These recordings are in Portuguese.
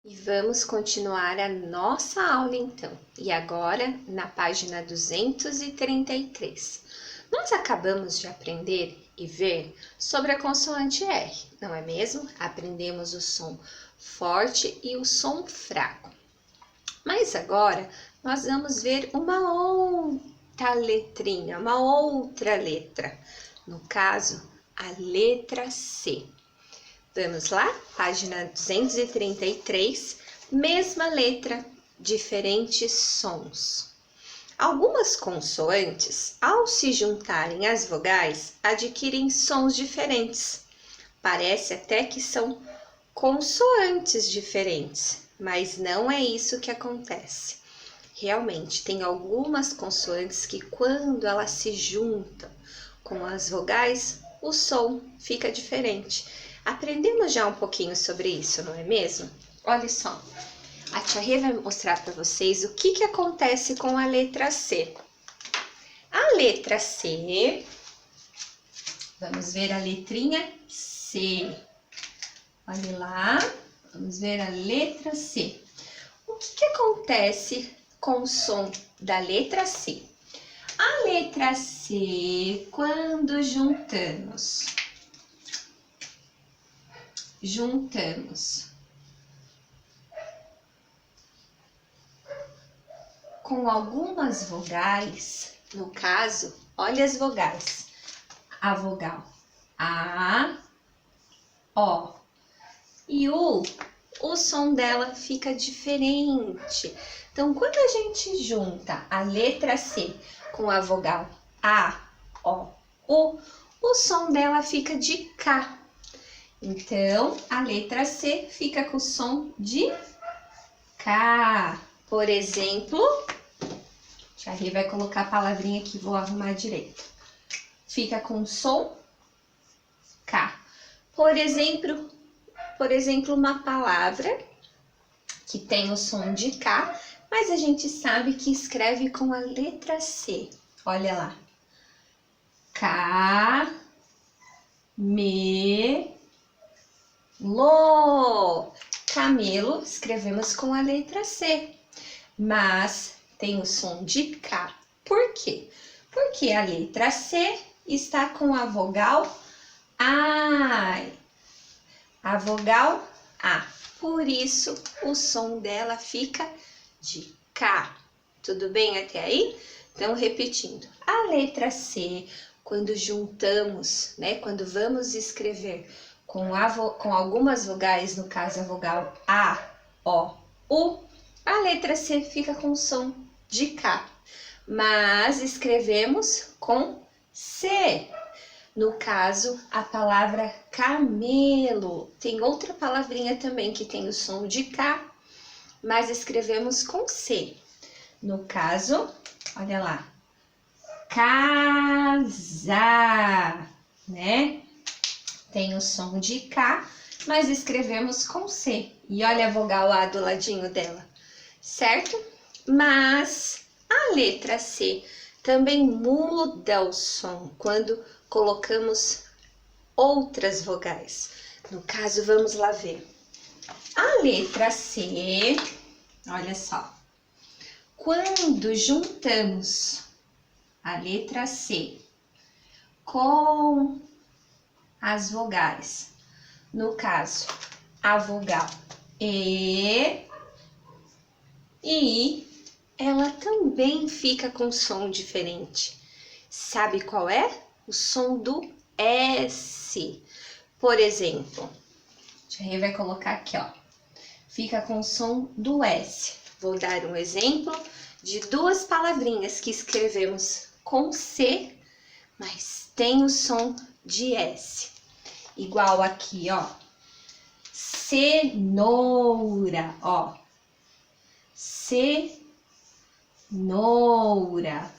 E vamos continuar a nossa aula então. E agora na página 233. Nós acabamos de aprender e ver sobre a consoante R, não é mesmo? Aprendemos o som forte e o som fraco. Mas agora nós vamos ver uma outra letrinha, uma outra letra. No caso, a letra C. Vamos lá? Página 233, mesma letra, diferentes sons. Algumas consoantes, ao se juntarem às vogais, adquirem sons diferentes. Parece até que são consoantes diferentes, mas não é isso que acontece. Realmente, tem algumas consoantes que, quando elas se juntam com as vogais, o som fica diferente. Aprendemos já um pouquinho sobre isso, não é mesmo? Olha só, a tia Rê vai mostrar para vocês o que acontece com a letra C. A letra C, vamos ver a letrinha C. Olha lá, vamos ver a letra C. O que acontece com o som da letra C? A letra C, quando juntamos com algumas vogais, no caso, olha as vogais, a vogal A, O e o som dela fica diferente. Então, quando a gente junta a letra C com a vogal A, O, U, o som dela fica de K. Então, a letra C fica com o som de K. Por exemplo, a Rê vai colocar a palavrinha aqui, vou arrumar direito. Fica com o som K. Por exemplo, uma palavra que tem o som de K, mas a gente sabe que escreve com a letra C. Olha lá. Camelo. Camelo escrevemos com a letra C, mas tem o som de K. Por quê? Porque a letra C está com a vogal A. A vogal A. Por isso, o som dela fica de K. Tudo bem até aí? Então, repetindo. A letra C, quando juntamos, né? Quando vamos escrever com algumas vogais, no caso a vogal A, O, U, a letra C fica com som de K. Mas escrevemos com C. No caso, a palavra camelo. Tem outra palavrinha também que tem o som de K, mas escrevemos com C. No caso, olha lá, casa, né? Tem o som de K, mas escrevemos com C. E olha a vogal A do ladinho dela, certo? Mas a letra C também muda o som quando colocamos outras vogais. No caso, vamos lá ver. A letra C, olha só. Quando juntamos a letra C com as vogais, no caso, a vogal E e I, ela também fica com som diferente. Sabe qual é? O som do S. Por exemplo, a Rê vai colocar aqui, ó. Fica com o som do S. Vou dar um exemplo de duas palavrinhas que escrevemos com C, mas tem o som de S. Igual aqui, ó. Cenoura, ó. Cenoura.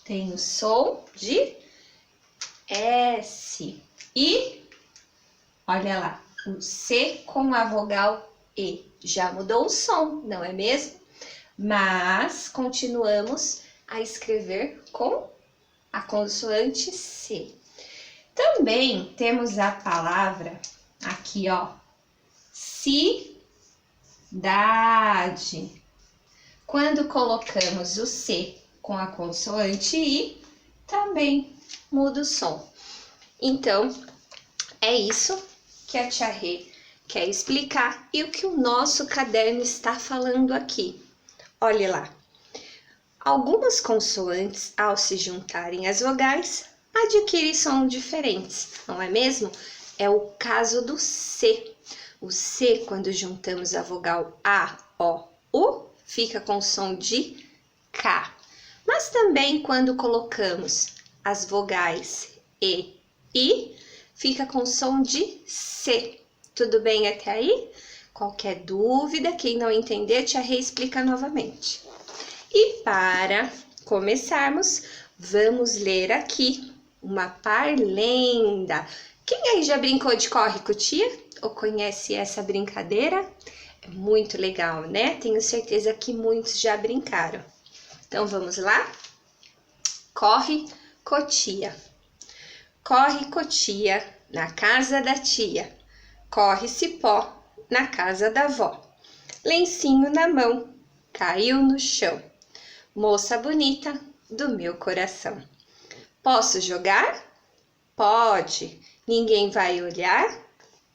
Tem o som de S. E, olha lá, o C com a vogal E. Já mudou o som, não é mesmo? Mas continuamos a escrever com a consoante C. Também temos a palavra aqui, ó, dade. Quando colocamos o C com a consoante I, também muda o som. Então, é isso que a tia Rê quer explicar e o que o nosso caderno está falando aqui. Olhe lá. Algumas consoantes, ao se juntarem às vogais, adquirem som diferentes, não é mesmo? É o caso do C. O C, quando juntamos a vogal A, O, U, fica com som de K. Mas também quando colocamos as vogais E, I, fica com som de C. Tudo bem até aí? Qualquer dúvida, quem não entender, tia Rê explica novamente. E para começarmos, vamos ler aqui uma parlenda. Quem aí já brincou de corre com tia? Ou conhece essa brincadeira? É muito legal, né? Tenho certeza que muitos já brincaram. Então vamos lá? Corre cotia. Corre cotia na casa da tia. Corre cipó na casa da avó. Lencinho na mão, caiu no chão. Moça bonita do meu coração. Posso jogar? Pode. Ninguém vai olhar?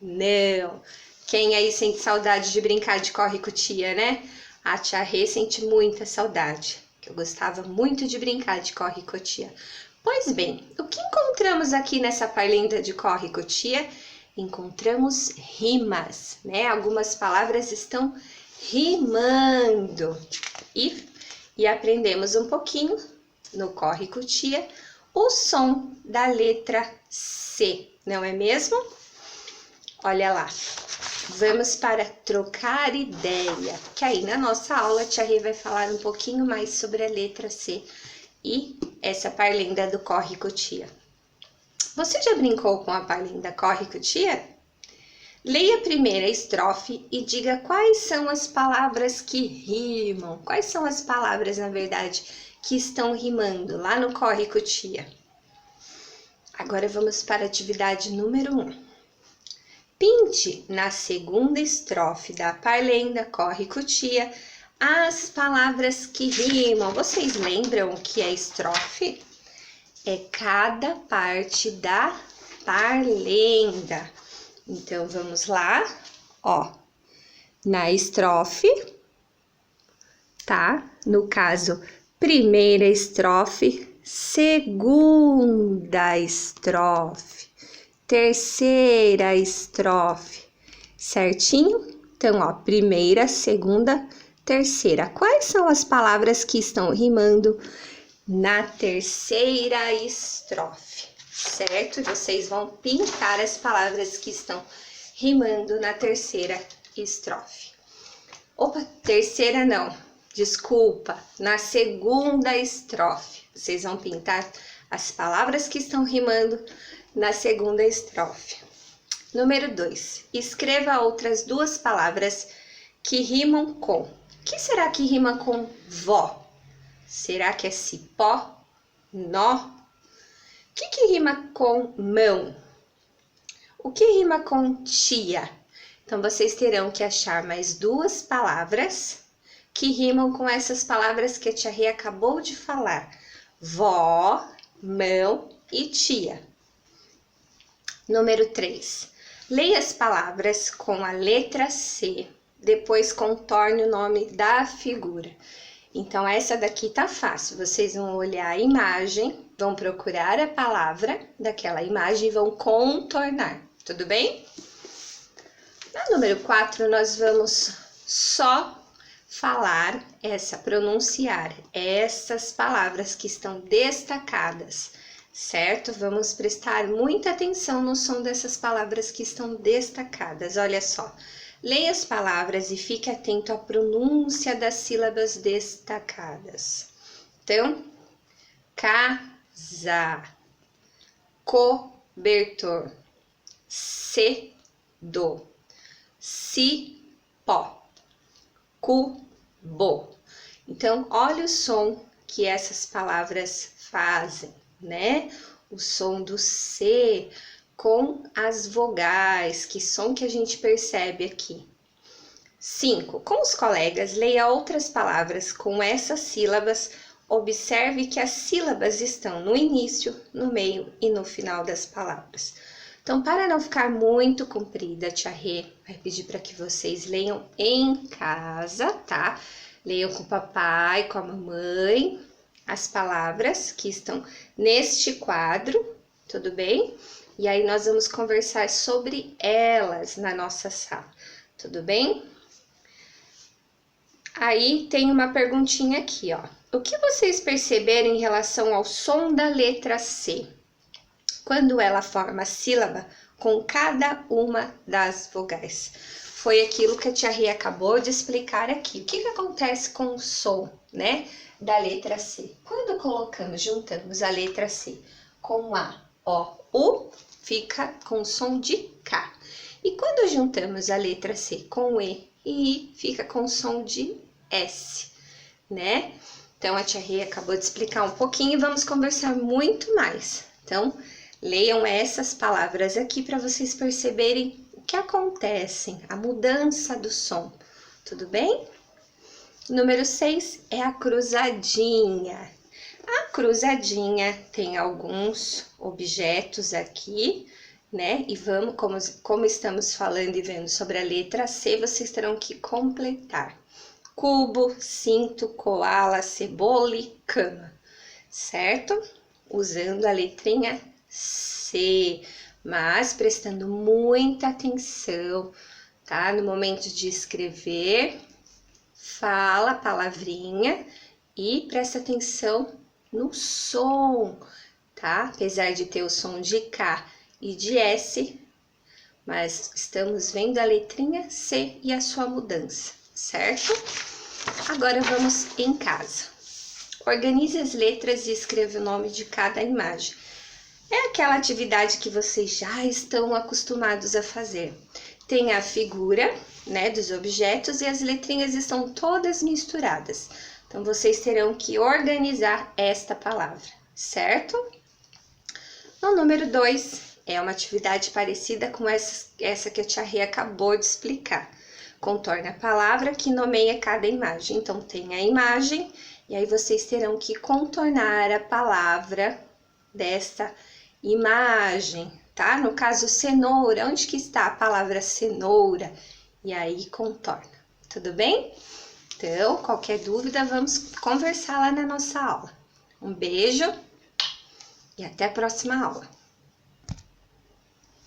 Não. Quem aí sente saudade de brincar de corre com tia, né? A tia Rê sente muita saudade, que eu gostava muito de brincar de corre com tia. Pois bem, o que encontramos aqui nessa parlenda de corre com tia? Encontramos rimas, né? Algumas palavras estão rimando. E aprendemos um pouquinho no corre com tia o som da letra C, não é mesmo? Olha lá, vamos para trocar ideia, que aí na nossa aula a tia Rê vai falar um pouquinho mais sobre a letra C e essa parlenda do corre com tia. Você já brincou com a parlenda corre com tia? Leia a primeira estrofe e diga quais são as palavras que rimam. Quais são as palavras, na verdade, que estão rimando lá no corre com tia. Agora vamos para a atividade número 1. Pinte na segunda estrofe da parlenda corre com tia as palavras que rimam. Vocês lembram o que é estrofe? É cada parte da parlenda. Então, vamos lá, ó, na estrofe, tá? No caso, primeira estrofe, segunda estrofe, terceira estrofe, certinho? Então, ó, primeira, segunda, terceira. Quais são as palavras que estão rimando na terceira estrofe? Certo? Vocês vão pintar as palavras que estão rimando na terceira estrofe. Opa, terceira não, desculpa, na segunda estrofe. Vocês vão pintar as palavras que estão rimando na segunda estrofe. Número 2, escreva outras duas palavras que rimam com. O que será que rima com vó? Será que é cipó? Nó? O que rima com mão? O que rima com tia? Então, vocês terão que achar mais duas palavras que rimam com essas palavras que a tia Rê acabou de falar. Vó, mão e tia. Número 3. Leia as palavras com a letra C, depois contorne o nome da figura. Então, essa daqui tá fácil. Vocês vão olhar a imagem, vão procurar a palavra daquela imagem e vão contornar. Tudo bem? Na número 4, nós vamos só pronunciar essas palavras que estão destacadas, certo? Vamos prestar muita atenção no som dessas palavras que estão destacadas. Olha só. Leia as palavras e fique atento à pronúncia das sílabas destacadas. Então, casa, cobertor, cedo, cipó, cubo. Então, olha o som que essas palavras fazem, né? O som do C com as vogais, que som que a gente percebe aqui. 5. Com os colegas, leia outras palavras com essas sílabas. Observe que as sílabas estão no início, no meio e no final das palavras. Então, para não ficar muito comprida, a tia Rê vai pedir para que vocês leiam em casa, tá? Leiam com o papai, com a mamãe, as palavras que estão neste quadro, tudo bem? E aí nós vamos conversar sobre elas na nossa sala, tudo bem? Aí tem uma perguntinha aqui, ó. O que vocês perceberam em relação ao som da letra C? Quando ela forma sílaba com cada uma das vogais. Foi aquilo que a tia Rê acabou de explicar aqui. O que acontece com o som, né, da letra C? Quando juntamos a letra C com A, O, U, fica com o som de K. E quando juntamos a letra C com E e I, fica com o som de S, né? Então, a tia Rê acabou de explicar um pouquinho e vamos conversar muito mais. Então, leiam essas palavras aqui para vocês perceberem o que acontece, a mudança do som, tudo bem? Número 6 é a cruzadinha. A cruzadinha tem alguns objetos aqui, né? E vamos, como estamos falando e vendo sobre a letra C, vocês terão que completar. Cubo, cinto, koala, cebola e cama, certo? Usando a letrinha C, mas prestando muita atenção, tá? No momento de escrever, fala a palavrinha e presta atenção no som, tá? Apesar de ter o som de K e de S, mas estamos vendo a letrinha C e a sua mudança, certo? Agora vamos em casa. Organize as letras e escreva o nome de cada imagem. É aquela atividade que vocês já estão acostumados a fazer. Tem a figura, né, dos objetos e as letrinhas estão todas misturadas. Então, vocês terão que organizar esta palavra, certo? No número 2, é uma atividade parecida com essa que a tia Rê acabou de explicar. Contorne a palavra que nomeia cada imagem. Então, tem a imagem e aí vocês terão que contornar a palavra desta imagem, tá? No caso, cenoura, onde que está a palavra cenoura? E aí, contorna, tudo bem? Então, qualquer dúvida, vamos conversar lá na nossa aula. Um beijo e até a próxima aula.